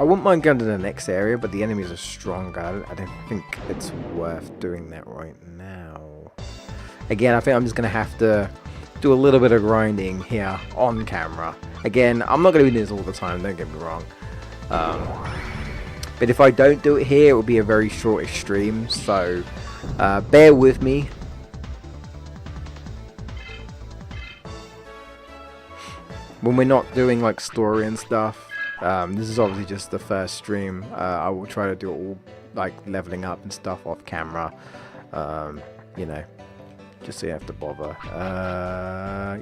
I wouldn't mind going to the next area, but the enemies are stronger. I don't think it's worth doing that right now. Again, I think I'm just going to have to do a little bit of grinding here on camera. Again, I'm not going to be doing this all the time, don't get me wrong. But if I don't do it here, it will be a very short stream, so bear with me. When we're not doing like story and stuff, this is obviously just the first stream. I will try to do it all like leveling up and stuff off camera, you know, just so you have to bother.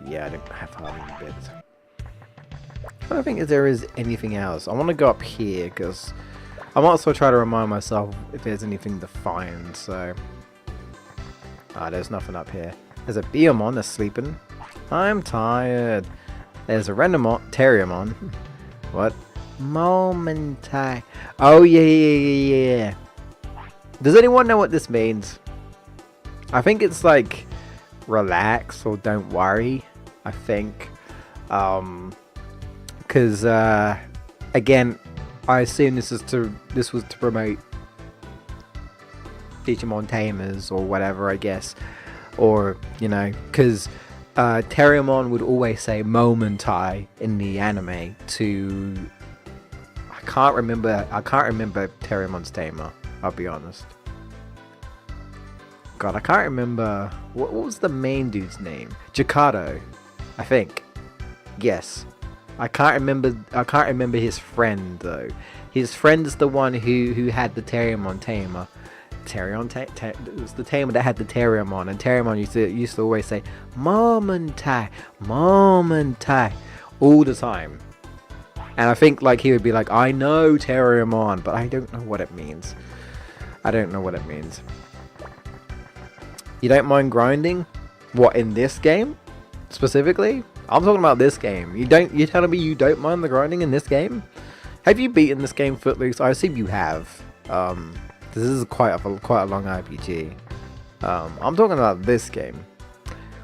Yeah, I don't have hardly a bit. I don't think there is anything else. I want to go up here because I might also try to remind myself if there's anything to find. So, there's nothing up here. There's a Beamon that's sleeping. I'm tired. There's a Randomon, Terriermon. What? Momentai. Oh yeah. Does anyone know what this means? I think it's like relax or don't worry. I think. Because again, I assume this was to promote Digimon Tamers or whatever, I guess, or you know, because Terriermon would always say Momentai in the anime to. I can't remember Terriermon's tamer. I'll be honest. God, I can't remember what was the main dude's name. Jakado, I think. Yes. I can't remember his friend though. His friend is the one who had the Terriermon tamer. It was the tamer that had the Terriermon, and Terriermon used to always say Momentai, Momentai all the time. And I think like he would be like, I know Terriermon, but I don't know what it means. You don't mind grinding? What, in this game specifically? I'm talking about this game. You're telling me you don't mind the grinding in this game? Have you beaten this game, Footloose? I assume you have. This is quite a long RPG. I'm talking about this game.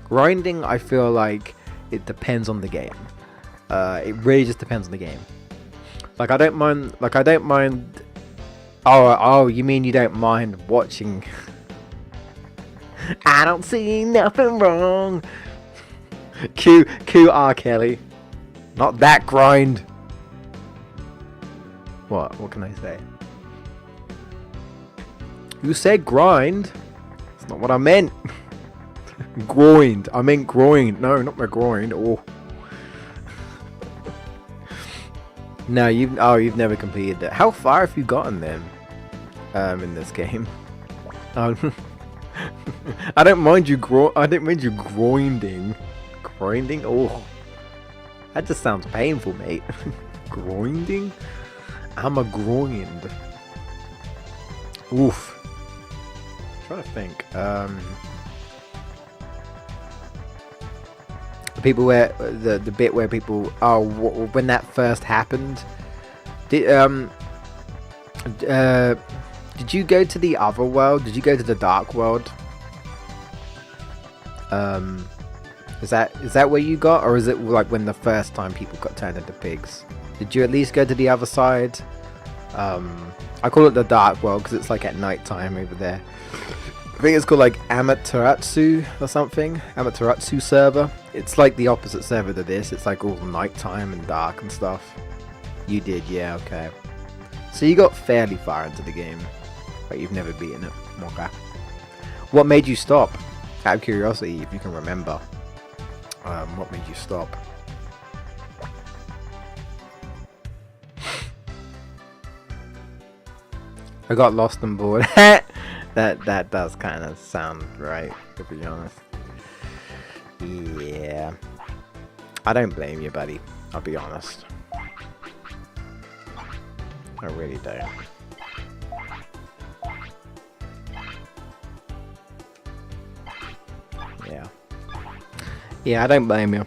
Grinding, I feel like it depends on the game. It really just depends on the game. Like I don't mind. Oh, you mean you don't mind watching? I don't see nothing wrong. Q R Kelly. Not that grind. What can I say? You said grind. That's not what I meant. Groined. I meant groin. No, not my groin. Oh. No, you've never completed that. How far have you gotten then? In this game. I don't mind you groinding. Grinding? Oh. That just sounds painful, mate. Grinding? I'm a groined. Oof. I'm trying to think. People where the bit where people when that first happened. Did you go to the other world? Did you go to the dark world? Is that where you got, or is it like when the first time people got turned into pigs? Did you at least go to the other side? I call it the dark world because it's like at night time over there. I think it's called like Amaterasu or something. Amaterasu server. It's like the opposite server to this. It's like all nighttime and dark and stuff. You did, yeah, okay. So you got fairly far into the game, but you've never beaten it. Okay. What made you stop? Out of curiosity, if you can remember. What made you stop? I got lost and bored. That does kind of sound right, to be honest. Yeah. I don't blame you, buddy. I'll be honest. I really don't. Yeah. Yeah, I don't blame you.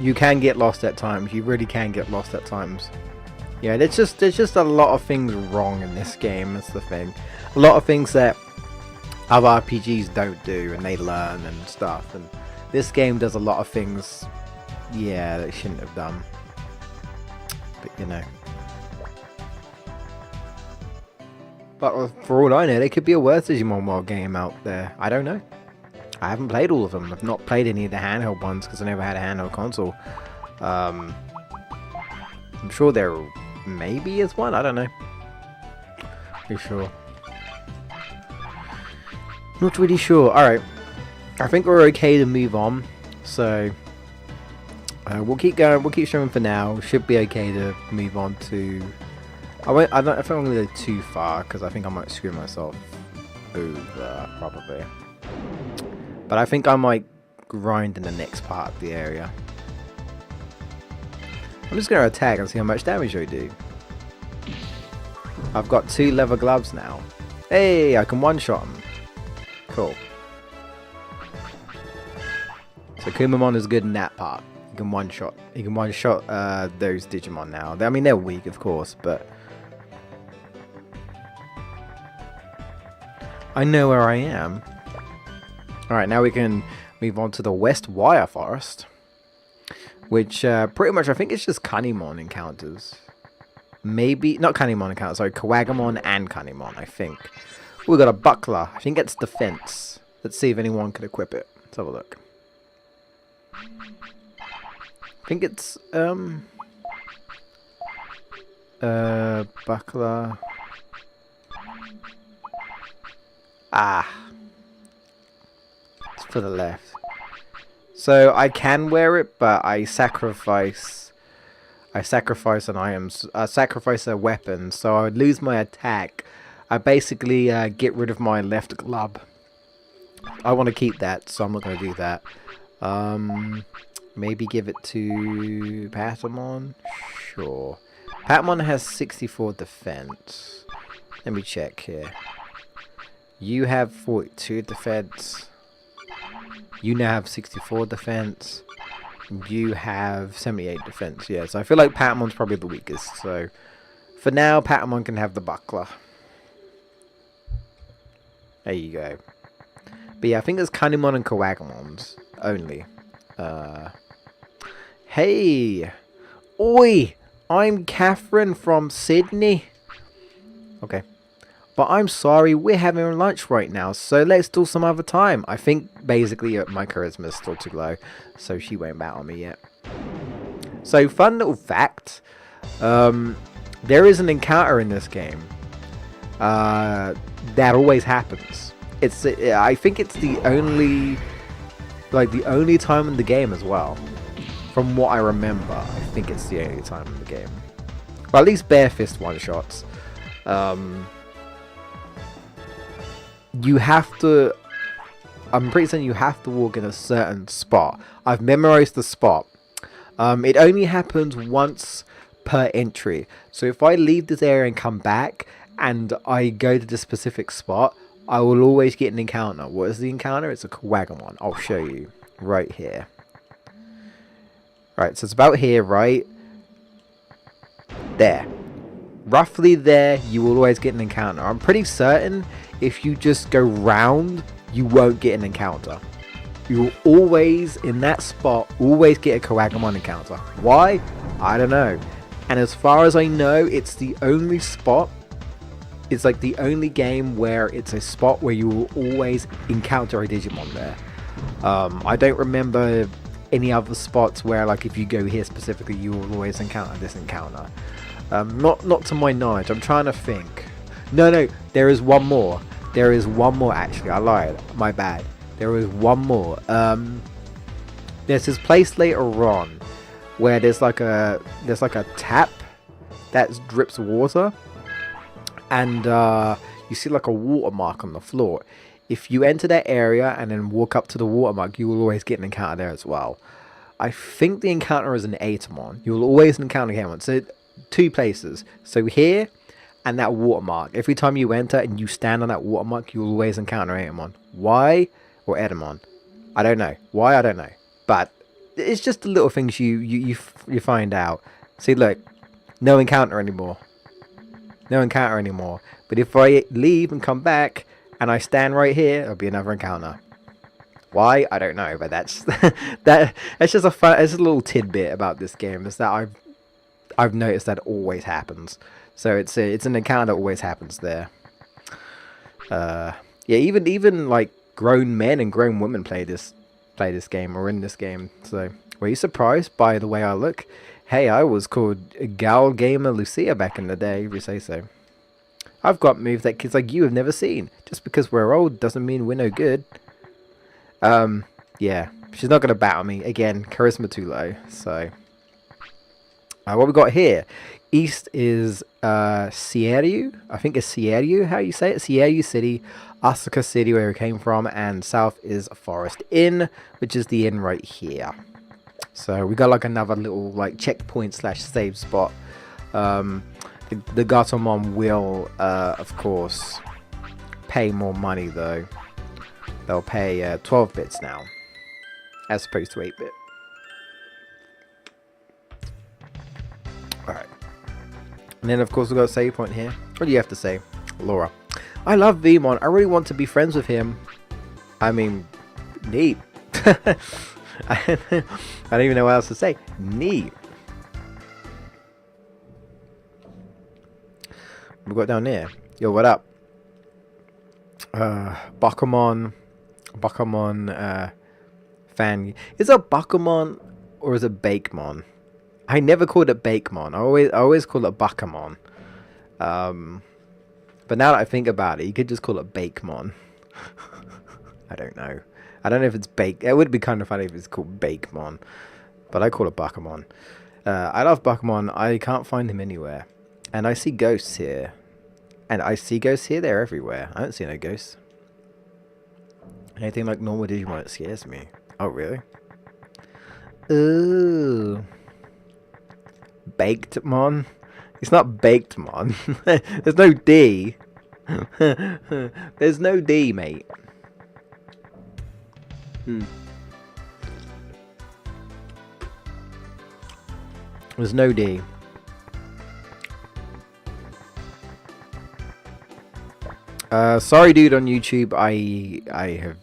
You can get lost at times. You really can get lost at times. Yeah, there's just a lot of things wrong in this game. That's the thing. A lot of things that other RPGs don't do, and they learn and stuff. And this game does a lot of things, yeah, that it shouldn't have done. But you know. But for all I know, there could be a worse Digimon World game out there. I don't know. I haven't played all of them. I've not played any of the handheld ones because I never had a handheld console. I'm sure there maybe is one. I don't know. Pretty sure. Not really sure. Alright. I think we're okay to move on. So we'll keep going. We'll keep showing for now. Should be okay to move on to... I don't think I'm going to go too far because I think I might screw myself over, probably. But I think I might grind in the next part of the area. I'm just going to attack and see how much damage I do. I've got 2 leather gloves now. Hey, I can one-shot them. Cool. So Kumamon is good in that part. He can one-shot. He can one-shot those Digimon now. I mean, they're weak, of course, but... I know where I am. Alright, now we can move on to the West Wire Forest. Which, pretty much, I think it's just Kanimon encounters. Maybe, not Kanimon encounters, sorry, Kawagamon and Kanimon, I think. We got a buckler. I think it's defense. Let's see if anyone can equip it. Let's have a look. I think it's, buckler. Ah. It's for the left. So I can wear it, but I sacrifice an item, sacrifice a weapon, so I would lose my attack. I basically get rid of my left glove. I want to keep that, so I'm not going to do that. Maybe give it to Patamon? Sure. Patamon has 64 defense. Let me check here. You have 42 defense. You now have 64 defense. You have 78 defense. Yeah, so I feel like Patamon's probably the weakest. So for now, Patamon can have the buckler. There you go. But yeah, I think there's Kanimon and Kawagamons only. Hey! Oi! I'm Catherine from Sydney. Okay. But I'm sorry, we're having lunch right now, so let's do some other time. I think basically my charisma is still too low, so she won't battle me yet. So, fun little fact. There is an encounter in this game. That always happens. I think it's the only time in the game as well. From what I remember, I think it's the only time in the game. Well, at least bare fist one-shots. You have to... I'm pretty certain you have to walk in a certain spot. I've memorized the spot. It only happens once per entry. So if I leave this area and come back, and I go to the specific spot, I will always get an encounter. What is the encounter? It's a Kawagamon. I'll show you. Right here. Right, so it's about here, right? There. Roughly there, you will always get an encounter. I'm pretty certain if you just go round, you won't get an encounter. You will always, in that spot, always get a Kawagamon encounter. Why? I don't know. And as far as I know, it's the only spot, it's like the only game where it's a spot where you will always encounter a Digimon there. I don't remember any other spots where, like, if you go here specifically, you will always encounter this encounter. Not to my knowledge. I'm trying to think. No, there is one more. There is one more, actually. I lied. My bad. There is one more. There's this place later on where there's like a tap that drips water, and you see like a watermark on the floor. If you enter that area and then walk up to the watermark, you will always get an encounter there as well. I think the encounter is an Atomon. You will always encounter Atomon. So 2 places. So here and that watermark. Every time you enter and you stand on that watermark, you will always encounter Atomon. Why? Or Edamon. I don't know. Why? I don't know. But it's just the little things you find out. See, look. No encounter anymore. No encounter anymore. But if I leave and come back and I stand right here, it'll be another encounter. Why? I don't know, but that's that's just a fun, it's a little tidbit about this game. Is that I've noticed that always happens. So it's an encounter that always happens there. Yeah, even like grown men and grown women play this game or in this game. So were you surprised by the way I look? Hey, I was called Gal Gamer Lucia back in the day, if you say so. I've got moves that kids like you have never seen. Just because we're old doesn't mean we're no good. Yeah, she's not gonna battle me again. Charisma too low. So, what we got here? East is Sieryu. I think it's Sieryu. How you say it? Sieryu City, Asuka City, where we came from, and south is Forest Inn, which is the inn right here. So we got like another little like checkpoint / save spot. The Gatomon will, of course, pay more money though. They'll pay 12 bits now, as opposed to 8-bit. Alright. And then of course we've got a save point here. What do you have to say? Laura. I love Vmon. I really want to be friends with him. I mean, neat. I don't even know what else to say. Neat. We got down there. Yo, what up? Bakumon fan. Is it Bakumon or is it Bakemon? I never called it Bakemon. I always call it Bakumon. But now that I think about it, you could just call it Bakemon. I don't know. I don't know if it's Bake. It would be kind of funny if it's called Bakemon, but I call it Bakumon. I love Bakumon. I can't find him anywhere, and I see ghosts here, and I see ghosts here. They're everywhere. I don't see no ghosts. Anything like normal Digimon, it scares me. Oh really? Ooh, Bakedmon. It's not Bakedmon. There's no D. There's no D, mate. There's no D. Sorry dude on YouTube, I have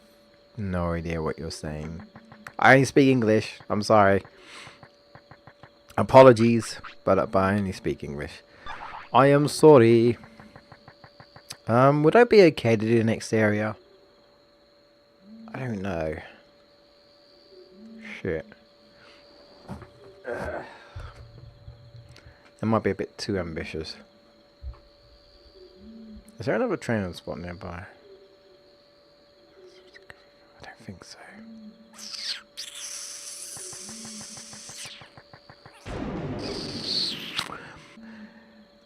no idea what you're saying. I only speak English, I'm sorry. Apologies, but I only speak English. I am sorry. Would I be okay to do the next area? I don't know. Shit. That might be a bit too ambitious. Is there another training spot nearby? I don't think so.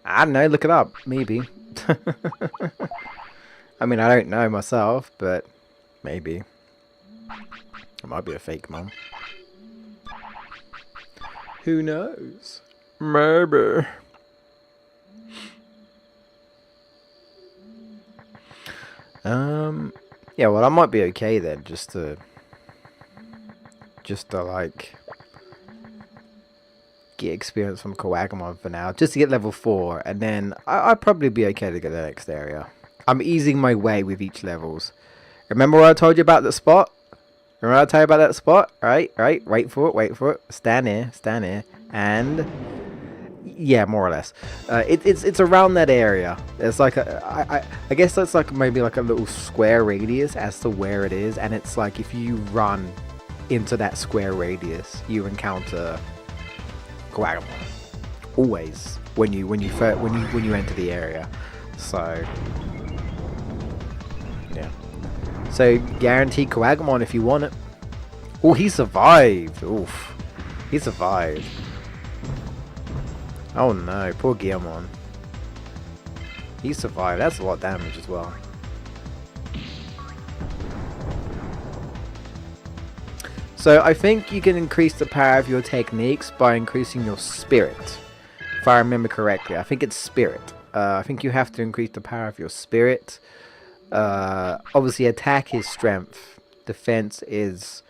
I don't know, look it up. Maybe. I mean, I don't know myself, but maybe. It might be a fake mom. Who knows? Maybe. Yeah, well, I might be okay then, just to like get experience from Kawagamon for now, just to get level 4, and then I'd probably be okay to go to the next area. I'm easing my way with each levels. Remember what I told you about the spot? Remember what I told you about that spot? Right, wait for it. Stand here, and yeah, more or less. It's around that area. It's like I guess that's like maybe like a little square radius as to where it is, and it's like if you run into that square radius, you encounter Kawagamon. Always when you enter the area. So yeah. So guaranteed Kawagamon if you want it. Oh, he survived. Oof. He survived. Oh no, poor Guillemon. He survived. That's a lot of damage as well. So I think you can increase the power of your techniques by increasing your spirit. If I remember correctly. I think it's spirit. I think you have to increase the power of your spirit. Obviously attack is strength. Defense is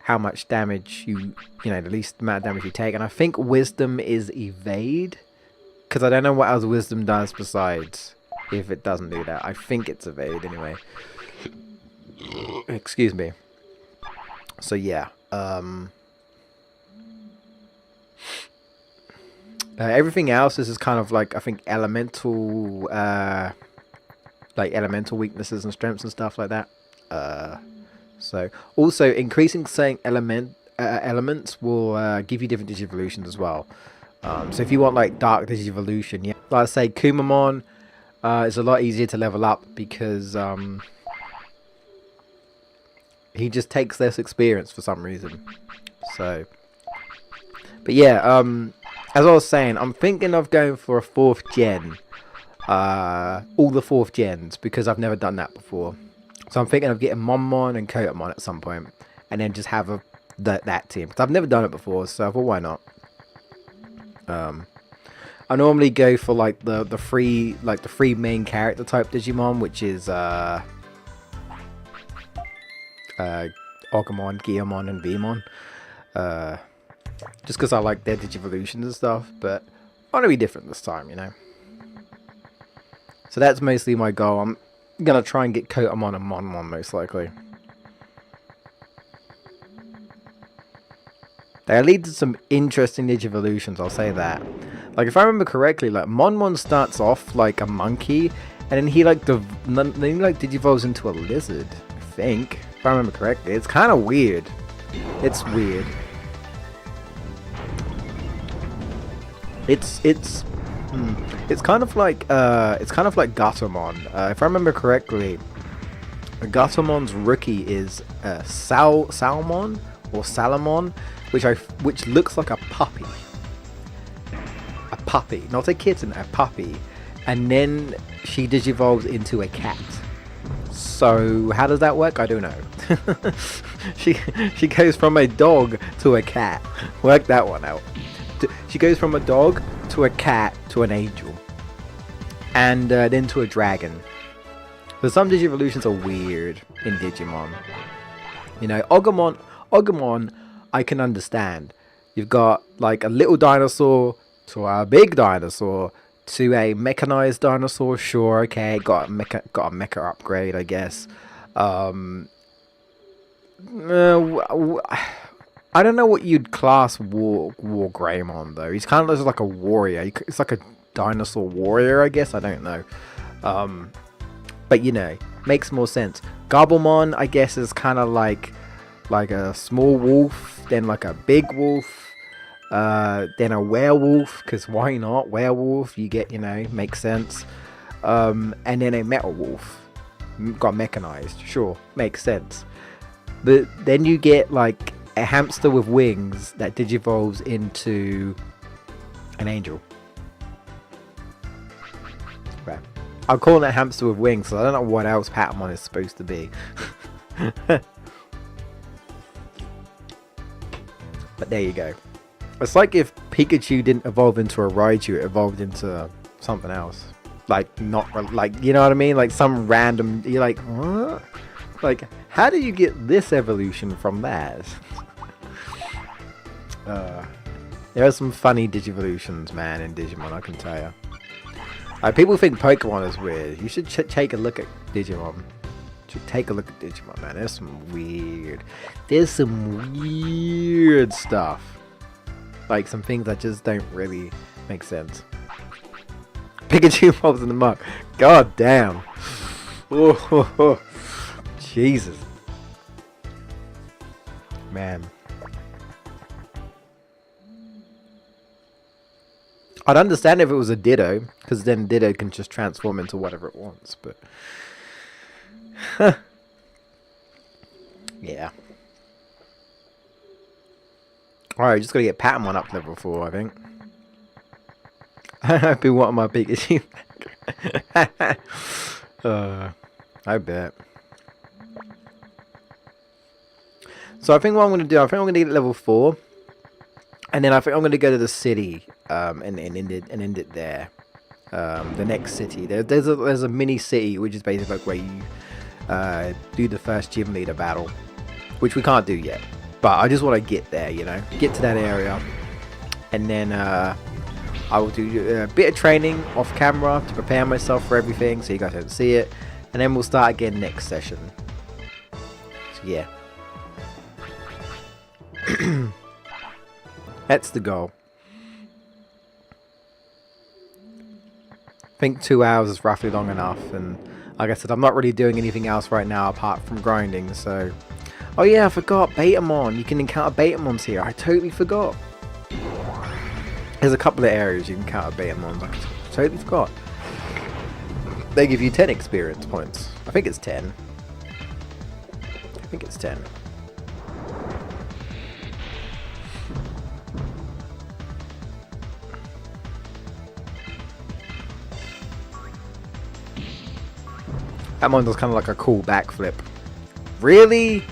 how much damage the least amount of damage you take. And I think wisdom is evade. because I don't know what else wisdom does besides if it doesn't do that. I think it's evade anyway. Excuse me. So yeah, everything else is kind of like, I think, elemental, like elemental weaknesses and strengths and stuff like that. So also increasing certain elements will give you different digivolutions as well. So if you want like dark digivolution, yeah, like I say, Kumamon is a lot easier to level up because he just takes less experience for some reason. So, but yeah, as I was saying, I'm thinking of going for a 4th gen. All the 4th gens, because I've never done that before. So I'm thinking of getting Monmon and Kotamon at some point, and then just have that team. Because I've never done it before, so I thought, why not? I normally go for like the three main character type Digimon, which is Agumon, Geomon, and Vmon. Just because I like their digivolutions and stuff, but I want to be different this time, you know. So that's mostly my goal. I'm gonna try and get Kotamon and Monmon most likely. They lead to some interesting digivolutions, I'll say that. Like, if I remember correctly, like Monmon starts off like a monkey, and then he like digivolves into a lizard, I think. If I remember correctly. It's kind of weird. It's weird. It's kind of like Gatomon. If I remember correctly, Gatomon's rookie is Salmon or Salamon, which looks like a puppy. A puppy, not a kitten, a puppy. And then she digivolves into a cat. So how does that work? I don't know. she goes from a dog to a cat. Work that one out. She goes from a dog to a cat to an angel, and then to a dragon. So some digivolutions are weird in Digimon. You know, Agumon, I can understand. You've got like a little dinosaur to a big dinosaur to a mechanized dinosaur. Sure, okay, got a mecha upgrade, I guess. I don't know what you'd class War Greymon though. He's kind of just like a warrior. It's like a dinosaur warrior, I guess. I don't know. But you know, makes more sense. Gabumon, I guess, is kind of like a small wolf, then like a big wolf, then a werewolf, because why not? Werewolf, you get, you know, makes sense. And then a metal wolf. Got mechanized, sure, makes sense. But then you get like a hamster with wings that digivolves into an angel. Right. I'm calling it hamster with wings, so I don't know what else Patamon is supposed to be. But there you go. It's like if Pikachu didn't evolve into a Raichu, it evolved into something else. Like, not, like, you know what I mean? Like some random, you're like, what? Like, how do you get this evolution from that? There are some funny digivolutions, man, in Digimon, I can tell you. People think Pokemon is weird. You should take a look at Digimon. You should take a look at Digimon, man. There's some weird stuff. Like, some things that just don't really make sense. Pikachu falls in the muck. God damn. Oh, Jesus. Man. I'd understand if it was a Ditto, because then Ditto can just transform into whatever it wants, but... yeah. Alright, just gotta get Patamon up to level 4, I think. I've been wanting my Pikachu back. I bet. So I think what I'm going to do, I think I'm going to get level 4. And then I think I'm going to go to the city and end it there. The next city. There's a mini city, which is basically like where you do the first gym leader battle. Which we can't do yet. But I just want to get there, you know. Get to that area. And then I will do a bit of training off camera to prepare myself for everything so you guys don't see it. And then we'll start again next session. So yeah. That's the goal. I think 2 hours is roughly long enough, and like I said, I'm not really doing anything else right now apart from grinding, so... Oh yeah, I forgot, Betamon. You can encounter Betamons here. I totally forgot. There's a couple of areas you can encounter Betamons. I totally forgot. They give you 10 experience points. I think it's 10. I think it's 10. That one does kind of like a cool backflip. Really?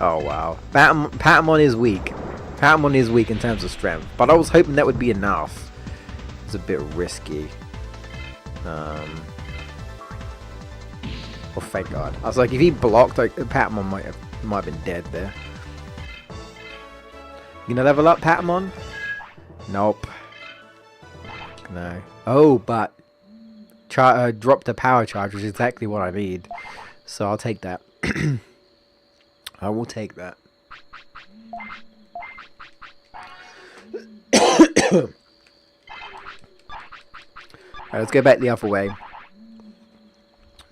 Oh wow. Patamon is weak. Patamon is weak in terms of strength, but I was hoping that would be enough. It's a bit risky. Oh, thank God. I was like, if he blocked, like, Patamon might have been dead there. You gonna level up, Patamon? Nope. No. Oh, but drop the power charge, which is exactly what I need. So I'll take that. I will take that. Alright, let's go back the other way.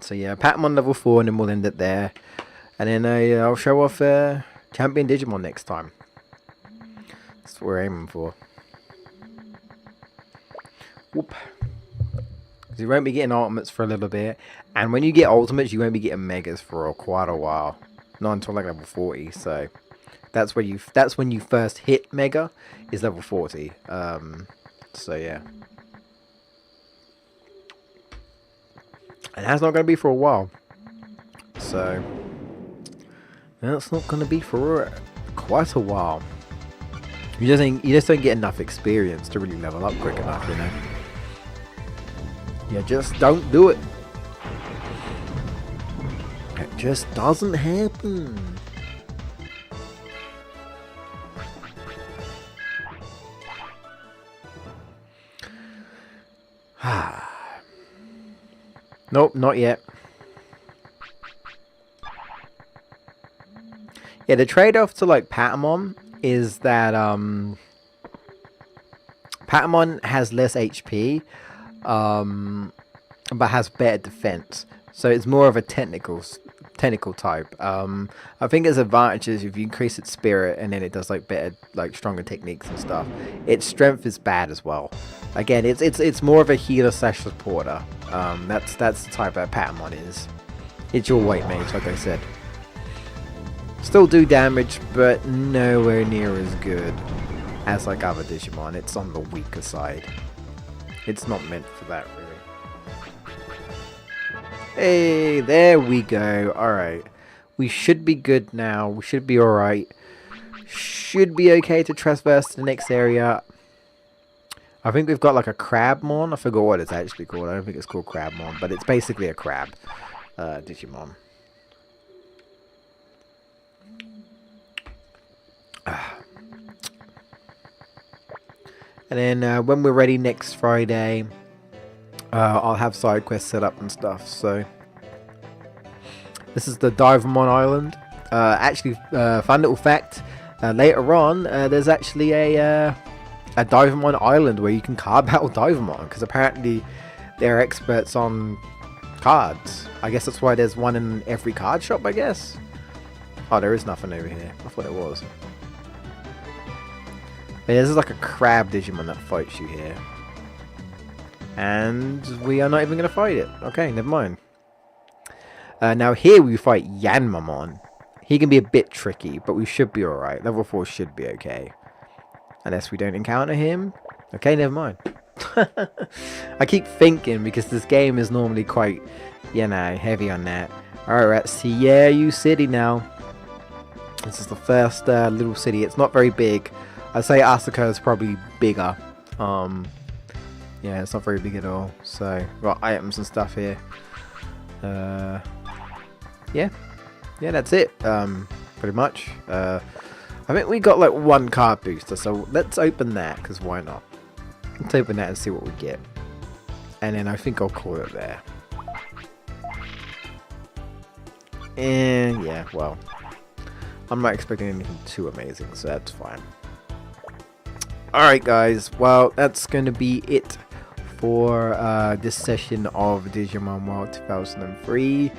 So yeah, Patamon level 4, and then we'll end it there. And then I'll show off Champion Digimon next time. That's what we're aiming for. Whoop. Because you won't be getting ultimates for a little bit. And when you get ultimates, you won't be getting megas for quite a while. Not until like level 40. So that's when you first hit mega, is level 40. So yeah. And that's not going to be for a while. So that's not going to be for quite a while. You just don't get enough experience to really level up quick enough, you know. You just don't do it. It just doesn't happen. Nope, not yet. Yeah, the trade-off to like Patamon is that Patamon has less HP, but has better defense. So it's more of a technical type. I think its advantage is if you increase its spirit and then it does like better, like stronger techniques and stuff. Its strength is bad as well. Again, it's more of a healer / supporter. That's the type that Patamon is. It's your white mage, like I said. Still do damage, but nowhere near as good as like other Digimon. It's on the weaker side. It's not meant for that, really. Hey, there we go. Alright. We should be good now. We should be alright. Should be okay to traverse to the next area. I think we've got like a Crabmon. I forgot what it's actually called. I don't think it's called Crabmon, but it's basically a crab Digimon. And then when we're ready next Friday, I'll have side quests set up and stuff. So this is the Digimon Island. Actually, fun little fact. Later on, there's actually a Digimon Island where you can card battle Digimon, because apparently they're experts on cards. I guess that's why there's one in every card shop, I guess. Oh, there is nothing over here. I thought it was. But this is like a crab Digimon that fights you here. And we are not even going to fight it. Okay, never mind. Now here we fight Yanmamon. He can be a bit tricky, but we should be alright. Level 4 should be okay. Unless we don't encounter him. Okay, never mind. I keep thinking, because this game is normally quite, you know, heavy on that. Alright, Sierra City now. This is the first little city. It's not very big. I'd say Asuka is probably bigger. Yeah, it's not very big at all. So, got items and stuff here. Yeah, that's it. Pretty much. I think we got like one card booster, so let's open that, because why not? Let's open that and see what we get. And then I think I'll call it there. And yeah, well, I'm not expecting anything too amazing, so that's fine. Alright guys, well, that's going to be it for this session of Digimon World 2003.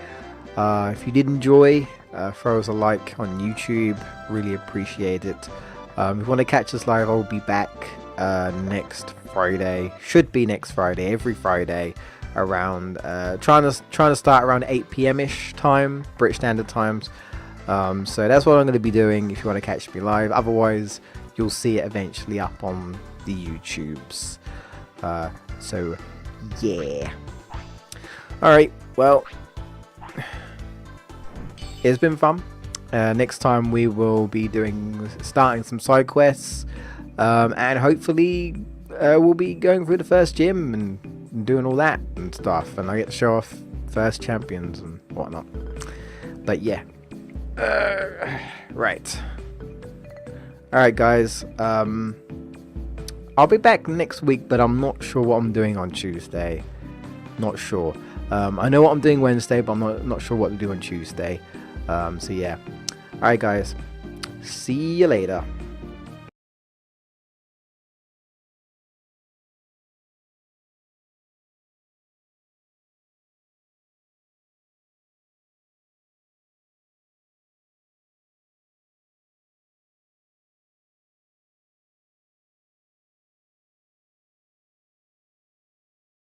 If you did enjoy, throw us a like on YouTube, really appreciate it. If you want to catch us live, I'll be back next Friday, should be next Friday, every Friday, around, trying to start around 8 PM ish time, British Standard Times. So that's what I'm going to be doing if you want to catch me live. Otherwise, you'll see it eventually up on the YouTubes. So yeah. Alright, well, it's been fun. Next time we will be starting some side quests, and hopefully we'll be going through the first gym and doing all that and stuff, and I get to show off first champions and whatnot. But yeah. Right. Alright guys, I'll be back next week, but I'm not sure what I'm doing on Tuesday. Not sure. I know what I'm doing Wednesday, but I'm not sure what to do on Tuesday. So yeah. Alright guys, see you later.